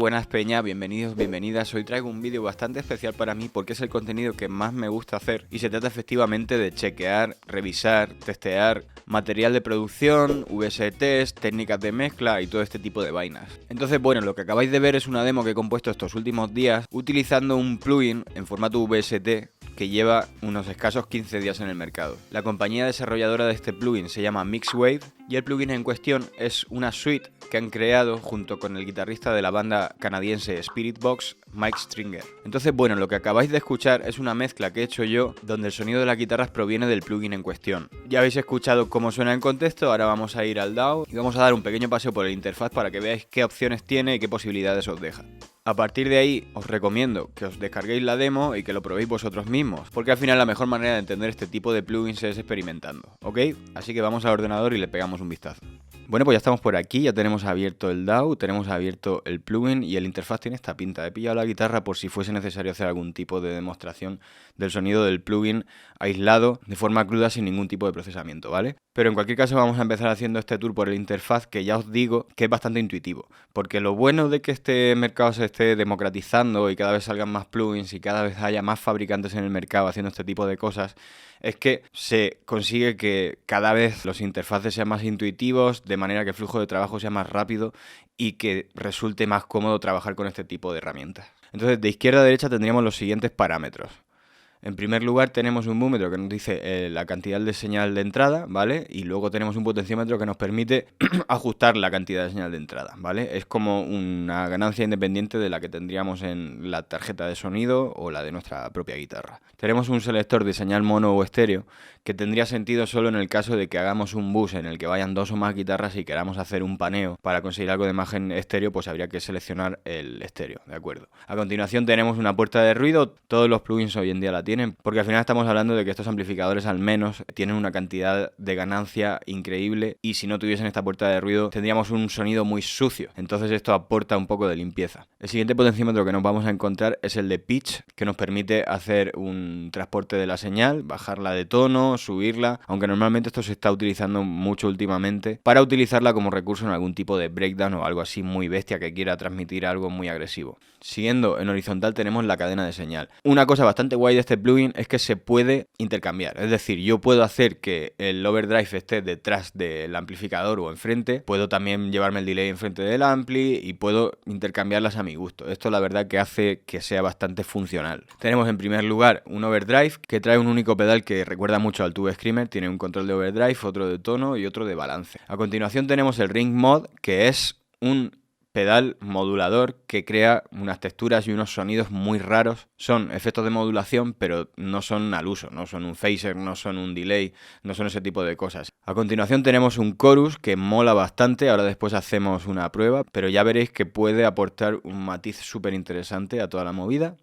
buenas peña, bienvenidos, bienvenidas. Hoy traigo un vídeo bastante especial para mí porque es el contenido que más me gusta hacer y se trata efectivamente de chequear, revisar, testear material de producción, VSTs, técnicas de mezcla y todo este tipo de vainas. Entonces, bueno, lo que acabáis de ver es una demo que he compuesto estos últimos días utilizando un plugin en formato VST que lleva unos escasos 15 días en el mercado. La compañía desarrolladora de este plugin se llama Mixwave y el plugin en cuestión es una suite que han creado junto con el guitarrista de la banda canadiense Spiritbox, Mike Stringer. Entonces, bueno, lo que acabáis de escuchar es una mezcla que he hecho yo donde el sonido de las guitarras proviene del plugin en cuestión. Ya habéis escuchado cómo suena en contexto, ahora vamos a ir al DAW y vamos a dar un pequeño paseo por el interfaz para que veáis qué opciones tiene y qué posibilidades os deja. A partir de ahí, os recomiendo que os descarguéis la demo y que lo probéis vosotros mismos, porque al final la mejor manera de entender este tipo de plugins es experimentando, ¿ok? Así que vamos al ordenador y le pegamos un vistazo. Bueno, pues ya estamos por aquí, ya tenemos abierto el DAW, tenemos abierto el plugin y el interfaz tiene esta pinta. He pillado la guitarra por si fuese necesario hacer algún tipo de demostración del sonido del plugin aislado, de forma cruda, sin ningún tipo de procesamiento, ¿vale? Pero en cualquier caso vamos a empezar haciendo este tour por el interfaz que ya os digo que es bastante intuitivo. Porque lo bueno de que este mercado se esté democratizando y cada vez salgan más plugins y cada vez haya más fabricantes en el mercado haciendo este tipo de cosas es que se consigue que cada vez los interfaces sean más intuitivos, de manera que el flujo de trabajo sea más rápido y que resulte más cómodo trabajar con este tipo de herramientas. Entonces, de izquierda a derecha tendríamos los siguientes parámetros. En primer lugar tenemos un múmetro que nos dice la cantidad de señal de entrada, ¿vale? Y luego tenemos un potenciómetro que nos permite ajustar la cantidad de señal de entrada, ¿vale? Es como una ganancia independiente de la que tendríamos en la tarjeta de sonido o la de nuestra propia guitarra. Tenemos un selector de señal mono o estéreo que tendría sentido solo en el caso de que hagamos un bus en el que vayan dos o más guitarras y queramos hacer un paneo para conseguir algo de imagen estéreo, pues habría que seleccionar el estéreo, ¿de acuerdo? A continuación tenemos una puerta de ruido, todos los plugins hoy en día la tienen, porque al final estamos hablando de que estos amplificadores al menos tienen una cantidad de ganancia increíble y si no tuviesen esta puerta de ruido tendríamos un sonido muy sucio, entonces esto aporta un poco de limpieza. El siguiente potenciómetro que nos vamos a encontrar es el de pitch, que nos permite hacer un transporte de la señal, bajarla de tono, subirla, aunque normalmente esto se está utilizando mucho últimamente para utilizarla como recurso en algún tipo de breakdown o algo así muy bestia que quiera transmitir algo muy agresivo. Siguiendo en horizontal tenemos la cadena de señal. Una cosa bastante guay de este plugin es que se puede intercambiar, es decir, yo puedo hacer que el overdrive esté detrás del amplificador o enfrente, puedo también llevarme el delay enfrente del ampli y puedo intercambiarlas a mi gusto. Esto la verdad que hace que sea bastante funcional. Tenemos en primer lugar un overdrive que trae un único pedal que recuerda mucho al Tube Screamer, tiene un control de overdrive, otro de tono y otro de balance. A continuación tenemos el Ring Mod, que es un pedal modulador que crea unas texturas y unos sonidos muy raros. Son efectos de modulación, pero no son al uso, no son un phaser, no son un delay, no son ese tipo de cosas. A continuación tenemos un chorus que mola bastante, ahora después hacemos una prueba, pero ya veréis que puede aportar un matiz súper interesante a toda la movida.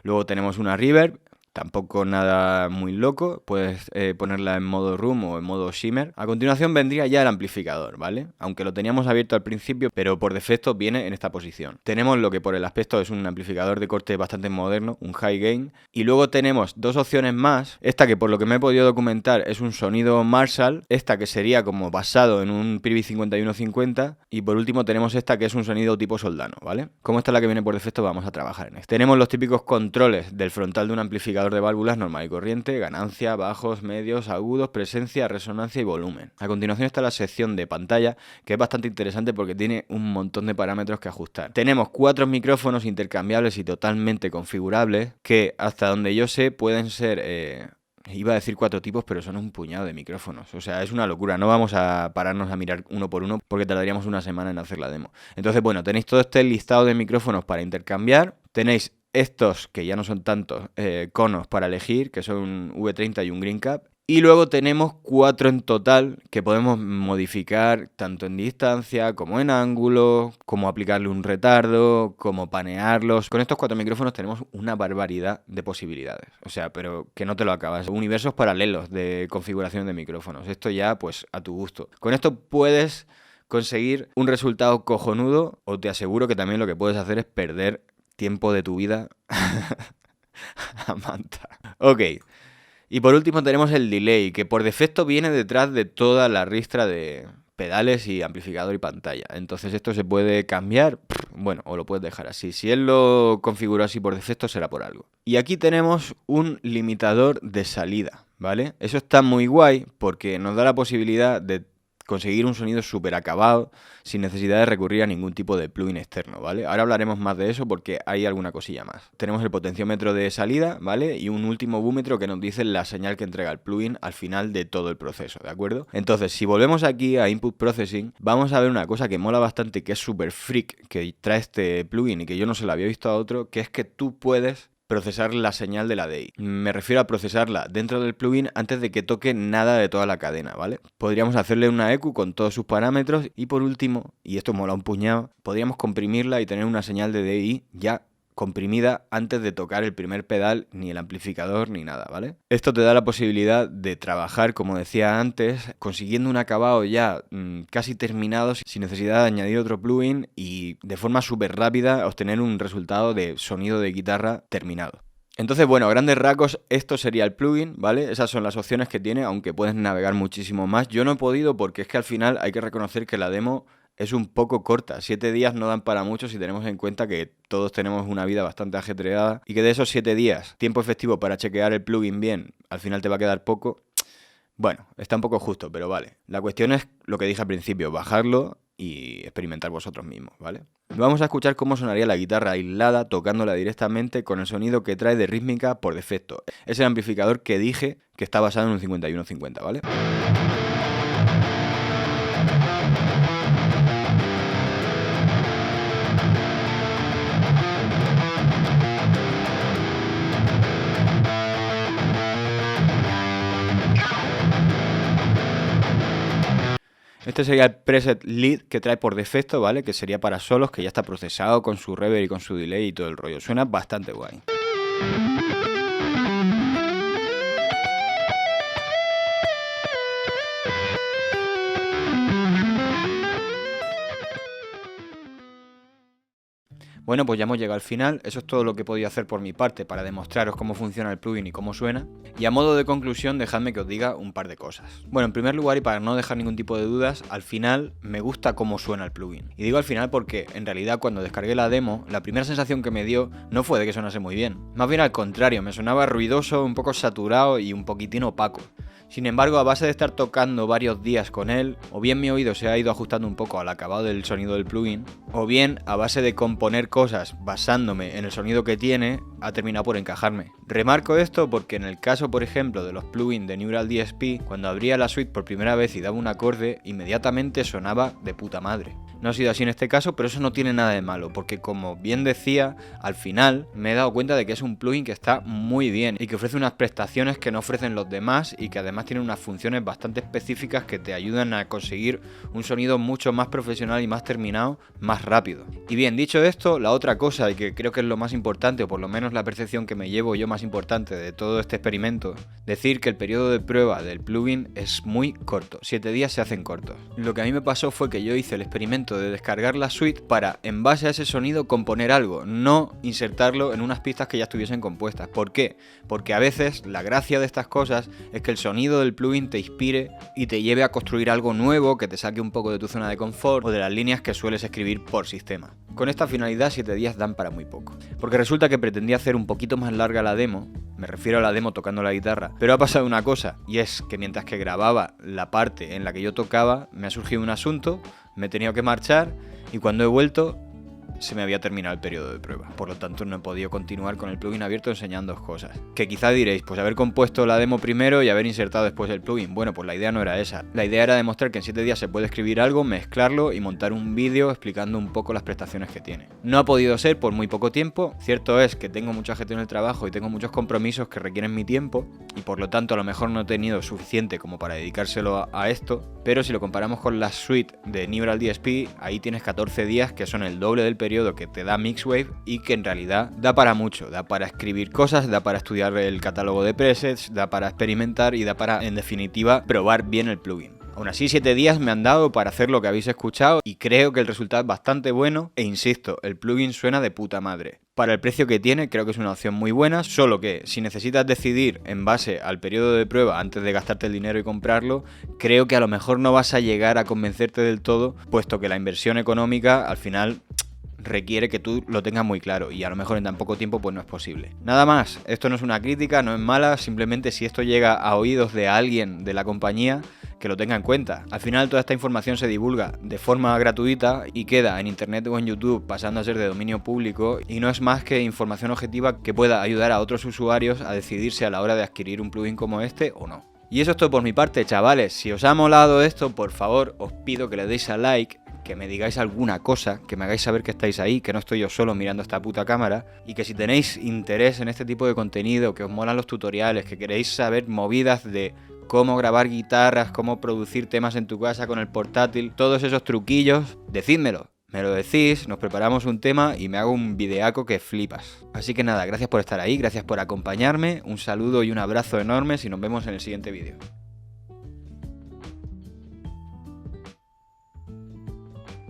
Luego tenemos una reverb, tampoco nada muy loco, puedes ponerla en modo room o en modo shimmer. A continuación vendría ya el amplificador, ¿vale? Aunque lo teníamos abierto al principio, pero por defecto viene en esta posición. Tenemos lo que por el aspecto es un amplificador de corte bastante moderno, un high gain. Y luego tenemos dos opciones más. Esta que por lo que me he podido documentar es un sonido Marshall. Esta que sería como basado en un Privy 5150. Y por último tenemos esta que es un sonido tipo Soldano, ¿vale? Como esta es la que viene por defecto, vamos a trabajar en esto. Tenemos los típicos controles del frontal de un amplificador de válvulas normal y corriente, ganancia, bajos, medios, agudos, presencia, resonancia y volumen. A continuación está la sección de pantalla, que es bastante interesante porque tiene un montón de parámetros que ajustar. Tenemos 4 micrófonos intercambiables y totalmente configurables, que hasta donde yo sé pueden ser... Iba a decir 4 tipos, pero son un puñado de micrófonos. O sea, es una locura. No vamos a pararnos a mirar uno por uno porque tardaríamos una semana en hacer la demo. Entonces, bueno, tenéis todo este listado de micrófonos para intercambiar. Tenéis estos, que ya no son tantos, conos para elegir, que son un V30 y un Green Cap. Y luego tenemos 4 en total que podemos modificar tanto en distancia como en ángulo, como aplicarle un retardo, como panearlos. Con estos 4 micrófonos tenemos una barbaridad de posibilidades. O sea, pero que no te lo acabas. Universos paralelos de configuración de micrófonos. Esto ya, pues, a tu gusto. Con esto puedes conseguir un resultado cojonudo o te aseguro que también lo que puedes hacer es perder tiempo de tu vida a manta. Ok. Y por último tenemos el delay, que por defecto viene detrás de toda la ristra de pedales y amplificador y pantalla. Entonces esto se puede cambiar, bueno, o lo puedes dejar así. Si él lo configuró así por defecto será por algo. Y aquí tenemos un limitador de salida, ¿vale? Eso está muy guay porque nos da la posibilidad de conseguir un sonido súper acabado sin necesidad de recurrir a ningún tipo de plugin externo, ¿vale? Ahora hablaremos más de eso porque hay alguna cosilla más. Tenemos el potenciómetro de salida, ¿vale? Y un último búmetro que nos dice la señal que entrega el plugin al final de todo el proceso, ¿de acuerdo? Entonces, si volvemos aquí a Input Processing, vamos a ver una cosa que mola bastante, que es súper freak, que trae este plugin y que yo no se lo había visto a otro, que es que tú puedes procesar la señal de la DI. Me refiero a procesarla dentro del plugin antes de que toque nada de toda la cadena, ¿vale? Podríamos hacerle una EQ con todos sus parámetros y por último, y esto mola un puñado, podríamos comprimirla y tener una señal de DI ya comprimida antes de tocar el primer pedal, ni el amplificador, ni nada, ¿vale? Esto te da la posibilidad de trabajar, como decía antes, consiguiendo un acabado ya casi terminado, sin necesidad de añadir otro plugin y de forma súper rápida obtener un resultado de sonido de guitarra terminado. Entonces, bueno, a grandes rasgos, esto sería el plugin, ¿vale? Esas son las opciones que tiene, aunque puedes navegar muchísimo más. Yo no he podido porque es que al final hay que reconocer que la demo es un poco corta. 7 días no dan para mucho si tenemos en cuenta que todos tenemos una vida bastante ajetreada y que de esos 7 días, tiempo efectivo para chequear el plugin bien, al final te va a quedar poco. Bueno, está un poco justo, pero vale. La cuestión es lo que dije al principio, bajarlo y experimentar vosotros mismos, ¿vale? Vamos a escuchar cómo sonaría la guitarra aislada tocándola directamente con el sonido que trae de rítmica por defecto. Es el amplificador que dije que está basado en un 5150, ¿vale? Este sería el preset lead que trae por defecto, ¿vale? Que sería para solos, que ya está procesado con su reverb y con su delay y todo el rollo. Suena bastante guay. Bueno, pues ya hemos llegado al final, eso es todo lo que he podido hacer por mi parte para demostraros cómo funciona el plugin y cómo suena. Y a modo de conclusión, dejadme que os diga un par de cosas. Bueno, en primer lugar, y para no dejar ningún tipo de dudas, al final me gusta cómo suena el plugin. Y digo al final porque, en realidad, cuando descargué la demo, la primera sensación que me dio no fue de que sonase muy bien. Más bien al contrario, me sonaba ruidoso, un poco saturado y un poquitín opaco. Sin embargo, a base de estar tocando varios días con él, o bien mi oído se ha ido ajustando un poco al acabado del sonido del plugin, o bien a base de componer cosas basándome en el sonido que tiene, ha terminado por encajarme. Remarco esto porque en el caso, por ejemplo, de los plugins de Neural DSP, cuando abría la suite por primera vez y daba un acorde, inmediatamente sonaba de puta madre. No ha sido así en este caso, pero eso no tiene nada de malo, porque como bien decía, al final me he dado cuenta de que es un plugin que está muy bien y que ofrece unas prestaciones que no ofrecen los demás y que además tiene unas funciones bastante específicas que te ayudan a conseguir un sonido mucho más profesional y más terminado, más rápido. Y bien, dicho esto, la otra cosa, y que creo que es lo más importante, o por lo menos la percepción que me llevo yo más importante de todo este experimento, decir que el periodo de prueba del plugin es muy corto, 7 días se hacen cortos. Lo que a mí me pasó fue que yo hice el experimento de descargar la suite para, en base a ese sonido, componer algo, no insertarlo en unas pistas que ya estuviesen compuestas. ¿Por qué? Porque a veces la gracia de estas cosas es que el sonido del plugin te inspire y te lleve a construir algo nuevo que te saque un poco de tu zona de confort o de las líneas que sueles escribir por sistema. Con esta finalidad 7 días dan para muy poco, porque resulta que pretendía hacer un poquito más larga la demo, me refiero a la demo tocando la guitarra, pero ha pasado una cosa, y es que mientras que grababa la parte en la que yo tocaba, me ha surgido un asunto, me he tenido que marchar y cuando he vuelto se me había terminado el periodo de prueba. Por lo tanto no he podido continuar con el plugin abierto enseñándoos cosas. Que quizá diréis, pues haber compuesto la demo primero y haber insertado después el plugin. Bueno, pues la idea no era esa. La idea era demostrar que en 7 días se puede escribir algo, mezclarlo y montar un vídeo explicando un poco las prestaciones que tiene. No ha podido ser por muy poco tiempo. Cierto es que tengo mucha gestión en el trabajo y tengo muchos compromisos que requieren mi tiempo y por lo tanto a lo mejor no he tenido suficiente como para dedicárselo a esto. Pero si lo comparamos con la suite de Neural DSP, ahí tienes 14 días que son el doble del periodo que te da Mixwave y que en realidad da para mucho, da para escribir cosas, da para estudiar el catálogo de presets, da para experimentar y da para, en definitiva, probar bien el plugin. Aún así, 7 días me han dado para hacer lo que habéis escuchado y creo que el resultado es bastante bueno e insisto, el plugin suena de puta madre. Para el precio que tiene, creo que es una opción muy buena, solo que si necesitas decidir en base al periodo de prueba antes de gastarte el dinero y comprarlo, creo que a lo mejor no vas a llegar a convencerte del todo, puesto que la inversión económica al final requiere que tú lo tengas muy claro y a lo mejor en tan poco tiempo pues no es posible. Nada más, esto no es una crítica, no es mala, simplemente si esto llega a oídos de alguien de la compañía, que lo tenga en cuenta. Al final toda esta información se divulga de forma gratuita y queda en internet o en YouTube pasando a ser de dominio público y no es más que información objetiva que pueda ayudar a otros usuarios a decidirse a la hora de adquirir un plugin como este o no. Y eso es todo por mi parte, chavales. Si os ha molado esto, por favor, os pido que le deis a like, que me digáis alguna cosa, que me hagáis saber que estáis ahí, que no estoy yo solo mirando esta puta cámara, y que si tenéis interés en este tipo de contenido, que os molan los tutoriales, que queréis saber movidas de cómo grabar guitarras, cómo producir temas en tu casa con el portátil, todos esos truquillos, decídmelo. Me lo decís, nos preparamos un tema y me hago un videaco que flipas. Así que nada, gracias por estar ahí, gracias por acompañarme, un saludo y un abrazo enormes y nos vemos en el siguiente vídeo.